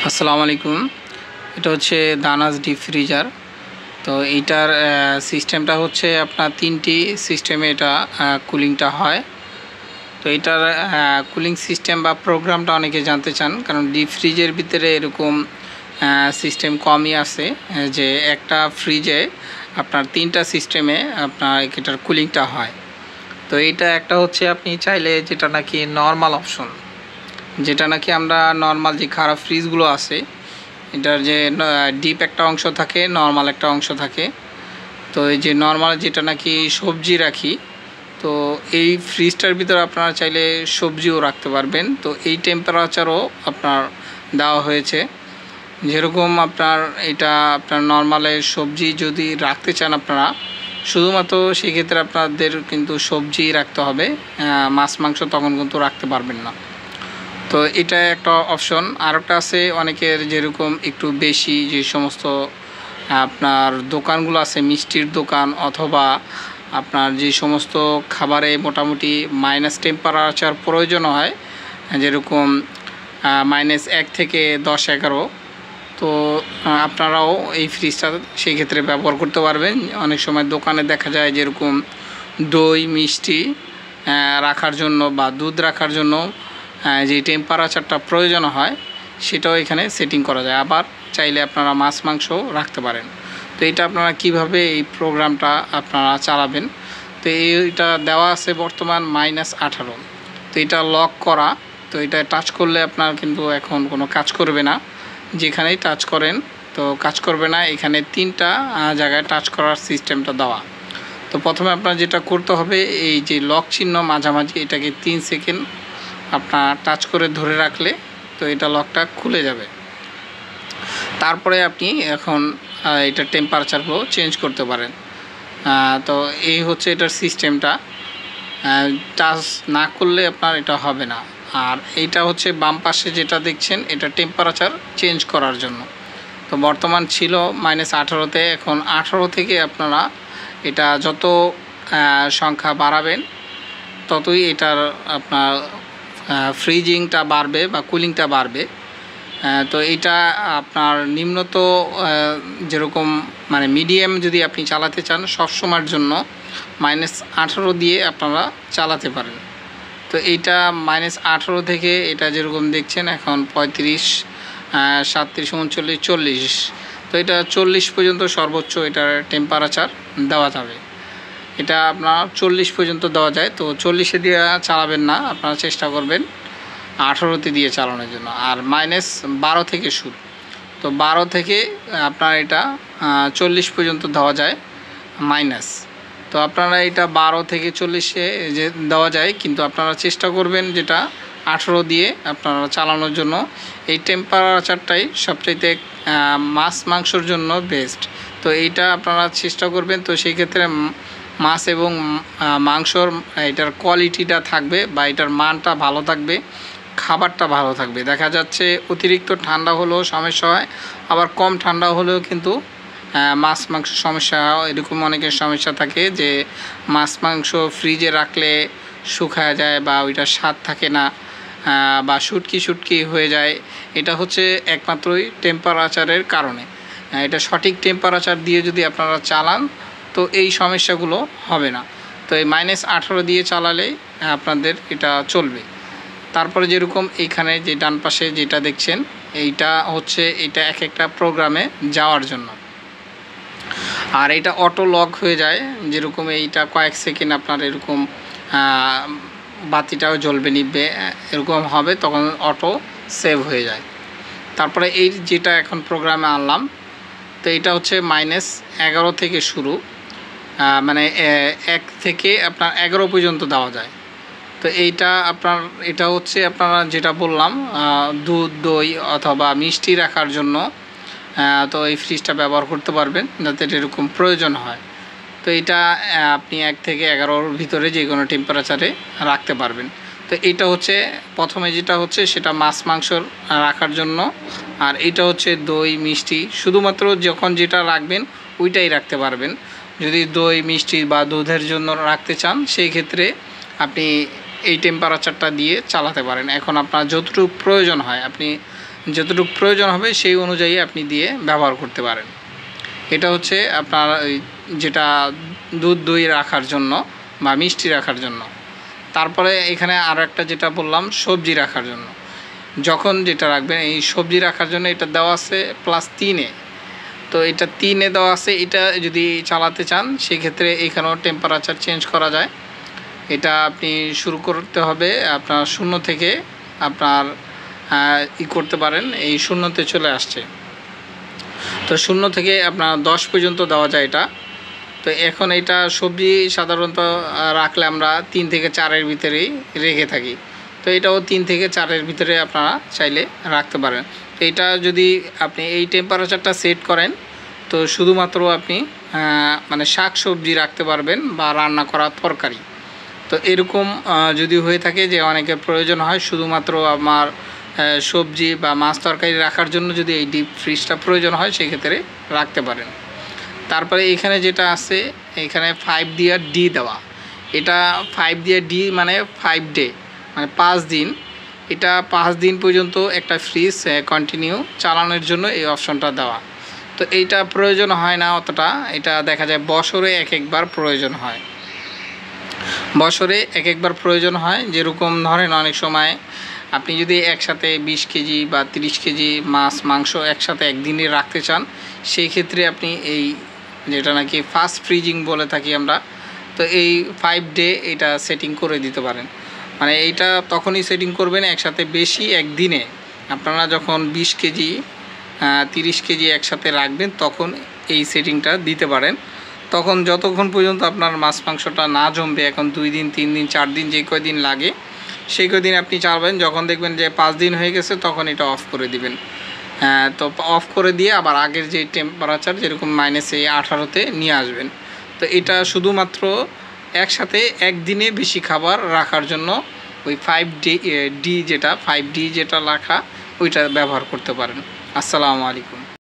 আসসালামু আলাইকুম। এটা হচ্ছে দানাস ডিপ ফ্রিজার। তো এইটার সিস্টেমটা হচ্ছে আপনার তিনটি সিস্টেমে এটা কুলিংটা হয়। তো এটার কুলিং সিস্টেম বা প্রোগ্রামটা অনেকে জানতে চান, কারণ ডিপ ফ্রিজের ভিতরে এরকম সিস্টেম কমই আছে যে একটা ফ্রিজে আপনার তিনটা সিস্টেমে আপনার এটার কুলিংটা হয়। তো এইটা একটা হচ্ছে আপনি চাইলে যেটা নাকি নর্মাল অপশন, যেটা নাকি আমরা নর্মাল যে খারাপ ফ্রিজগুলো আছে এটার যে ডিপ একটা অংশ থাকে, নর্মাল একটা অংশ থাকে। তো এই যে নর্মাল যেটা নাকি সবজি রাখি, তো এই ফ্রিজটার ভিতরে আপনারা চাইলে সবজিও রাখতে পারবেন। তো এই টেম্পারেচারও আপনার দেওয়া হয়েছে। যেরকম আপনার এটা আপনার নর্মালে সবজি যদি রাখতে চান আপনারা, শুধুমাত্র সেক্ষেত্রে আপনাদের কিন্তু সবজি রাখতে হবে, মাছ মাংস তখন কিন্তু রাখতে পারবেন না। তো এটা একটা অপশন। আর একটা আছে অনেকের, যেরকম একটু বেশি যে সমস্ত আপনার দোকানগুলো আছে, মিষ্টির দোকান অথবা আপনার যে সমস্ত খাবারে মোটামুটি মাইনাস টেম্পারেচার প্রয়োজন হয়, যেরকম -1 থেকে 10-11, তো আপনারাও এই ফ্রিজটা সেই ক্ষেত্রে ব্যবহার করতে পারবেন। অনেক সময় দোকানে দেখা যায় যেরকম দই মিষ্টি রাখার জন্য বা দুধ রাখার জন্য যে টেম্পারেচারটা প্রয়োজন হয় সেটাও এখানে সেটিং করা যায়। আবার চাইলে আপনারা মাছ মাংসও রাখতে পারেন। তো এটা আপনারা কিভাবে এই প্রোগ্রামটা আপনারা চালাবেন, তো এইটা দেওয়া আছে বর্তমান -18। তো এটা লক করা, তো এটা টাচ করলে আপনার কিন্তু এখন কোনো কাজ করবে না। যেখানেই টাচ করেন তো কাজ করবে না। এখানে তিনটা জায়গায় টাচ করার সিস্টেমটা দেওয়া। তো প্রথমে আপনার যেটা করতে হবে, এই যে লক চিহ্ন মাঝামাঝি এটাকে 3 সেকেন্ড আপনার টাচ করে ধরে রাখলে তো এটা লকটা খুলে যাবে। তারপরে আপনি এখন এটা টেম্পারেচারগুলো চেঞ্জ করতে পারেন। তো এই হচ্ছে এটার সিস্টেমটা। টাচ না করলে আপনার এটা হবে না। আর এইটা হচ্ছে বাম পাশে যেটা দেখছেন, এটা টেম্পারেচার চেঞ্জ করার জন্য। তো বর্তমান ছিল -18-তে, এখন 18 থেকে আপনারা এটা যত সংখ্যা বাড়াবেন ততই এটার আপনার ফ্রিজিংটা বাড়বে বা কুলিংটা বাড়বে। তো এটা আপনার নিম্নত যেরকম মানে মিডিয়াম যদি আপনি চালাতে চান সবসময়ের জন্য -18 দিয়ে আপনারা চালাতে পারেন। তো এইটা -18 থেকে এটা যেরকম দেখছেন এখন 35, 37, 39, 40, তো এটা 40 পর্যন্ত সর্বোচ্চ এটার টেম্পারেচার দেওয়া যাবে। এটা আপনার 40 পর্যন্ত দেওয়া যায়। তো 40-এ দিয়ে চালাবেন না, আপনারা চেষ্টা করবেন 18-তে দিয়ে চালানোর জন্য। আর -12 থেকে শুরু, তো 12 থেকে আপনার এটা 40 পর্যন্ত দেওয়া যায় মাইনাস। তো আপনারা এটা 12 থেকে 40-এ যে দেওয়া যায়, কিন্তু আপনারা চেষ্টা করবেন যেটা 18 দিয়ে আপনারা চালানোর জন্য। এই টেম্পারেচারটাই সবচাইতে মাছ মাংসর জন্য বেস্ট। তো এইটা আপনারা চেষ্টা করবেন। তো সেই ক্ষেত্রে মাছ এবং মাংসর এটার কোয়ালিটিটা থাকবে বা এটার মানটা ভালো থাকবে, খাবারটা ভালো থাকবে। দেখা যাচ্ছে অতিরিক্ত ঠান্ডা হলেও সমস্যা হয়, আবার কম ঠান্ডা হলেও কিন্তু মাছ মাংস সমস্যা, এরকম অনেকের সমস্যা থাকে যে মাছ মাংস ফ্রিজে রাখলে শুকায় যায় বা ওইটার স্বাদ থাকে না বা শুটকি হয়ে যায়। এটা হচ্ছে একমাত্রই টেম্পারেচারের কারণে। এটা সঠিক টেম্পারেচার দিয়ে যদি আপনারা চালান তো এই সমস্যাগুলো হবে না। তো এই -18 দিয়ে চালালে আপনাদের এটা চলবে। তারপরে যেরকম এইখানে যে ডান পাশে যেটা দেখছেন, এইটা হচ্ছে এটা এক একটা প্রোগ্রামে যাওয়ার জন্য। আর এটা অটো লক হয়ে যায়, যেরকম এইটা কয়েক সেকেন্ড আপনার এরকম বাতিটাও জ্বলবে নিভবে এরকম হবে, তখন অটো সেভ হয়ে যায়। তারপরে এই যেটা এখন প্রোগ্রামে আনলাম, তো এটা হচ্ছে -11 থেকে শুরু, মানে 1 থেকে আপনার 11 পর্যন্ত দেওয়া যায়। তো এইটা আপনার এটা হচ্ছে আপনারা যেটা বললাম দুধ দই অথবা মিষ্টি রাখার জন্য, তো এই ফ্রিজটা ব্যবহার করতে পারবেন যাতে এরকম প্রয়োজন হয়। তো এটা আপনি 1 থেকে 11-র ভিতরে যে কোনো টেম্পারেচারে রাখতে পারবেন। তো এইটা হচ্ছে প্রথমে যেটা হচ্ছে সেটা মাছ মাংস রাখার জন্য, আর এটা হচ্ছে দই মিষ্টি, শুধুমাত্র যখন যেটা রাখবেন ওইটাই রাখতে পারবেন। যদি দই মিষ্টি বা দুধের জন্য রাখতে চান সেই ক্ষেত্রে আপনি এই টেম্পারেচারটা দিয়ে চালাতে পারেন। এখন আপনার যতটুকু প্রয়োজন হয় আপনি যতটুকু প্রয়োজন হবে সেই অনুযায়ী আপনি দিয়ে ব্যবহার করতে পারেন। এটা হচ্ছে আপনার যেটা দুধ দই রাখার জন্য বা মিষ্টি রাখার জন্য। তারপরে এখানে আরও একটা যেটা বললাম সবজি রাখার জন্য, যখন যেটা রাখবেন এই সবজি রাখার জন্য এটা দেওয়া আছে +3-এ। তো এটা 3-এ দেওয়া আছে। এটা যদি চালাতে চান সেক্ষেত্রে এখানেও টেম্পারেচার চেঞ্জ করা যায়। এটা আপনি শুরু করতে হবে আপনার 0 থেকে আপনার করতে পারেন। এই 0-তে চলে আসছে, তো 0 থেকে আপনার 10 পর্যন্ত দেওয়া যায় এটা। তো এখন এটা সবজি সাধারণত রাখলে আমরা 3 থেকে 4-এর ভিতরেই রেখে থাকি। তো এটাও 3 থেকে 4-এর ভিতরে আপনারা চাইলে রাখতে পারেন। তো এটা যদি আপনি এই টেম্পারেচারটা সেট করেন তো শুধুমাত্র আপনি মানে শাক সবজি রাখতে পারবেন বা রান্না করা তরকারি। তো এরকম যদি হয়ে থাকে যে অনেকের প্রয়োজন হয় শুধুমাত্র আমার সবজি বা মাছ তরকারি রাখার জন্য, যদি এই ডিপ ফ্রিজটা প্রয়োজন হয় সেক্ষেত্রে রাখতে পারেন। তারপরে এখানে যেটা আছে এখানে 5 দিয়ে ডি দেওয়া। এটা 5 দিয়ে ডি মানে 5 ডে মানে 5 দিন। এটা 5 দিন পর্যন্ত একটা ফ্রিজ কন্টিনিউ চালানোর জন্য এই অপশনটা দেওয়া। তো এইটা প্রয়োজন হয় না অতটা, এটা দেখা যায় বছরে এক একবার প্রয়োজন হয়। বছরে এক একবার প্রয়োজন হয়। যেরকম ধরেন অনেক সময় আপনি যদি একসাথে 20 কেজি বা 30 কেজি মাছ মাংস একসাথে একদিনে রাখতে চান, সেই ক্ষেত্রে আপনি এই যেটা নাকি ফাস্ট ফ্রিজিং বলে থাকি আমরা, তো এই 5 ডে এটা সেটিং করে দিতে পারেন। মানে এইটা তখনই সেটিং করবেন একসাথে বেশি একদিনে। আপনারা যখন 20 কেজি 30 কেজি একসাথে রাখবেন তখন এই সেটিংটা দিতে পারেন। তখন যতক্ষণ পর্যন্ত আপনার মাছ মাংসটা না জমবে, এখন 2 দিন 3 দিন 4 দিন যে কয়দিন লাগে সেই কয়দিন আপনি চালাবেন। যখন দেখবেন যে 5 দিন হয়ে গেছে তখন এটা অফ করে দিবেন। তো অফ করে দিয়ে আবার আগের যে টেম্পারেচার যেরকম -18-তে নিয়ে আসবেন। তো এটা শুধুমাত্র একসাথে একদিনে বেশি খাবার রাখার জন্য ওই 5 ডি যেটা রাখা ওইটা ব্যবহার করতে পারেন। আসসালামু আলাইকুম।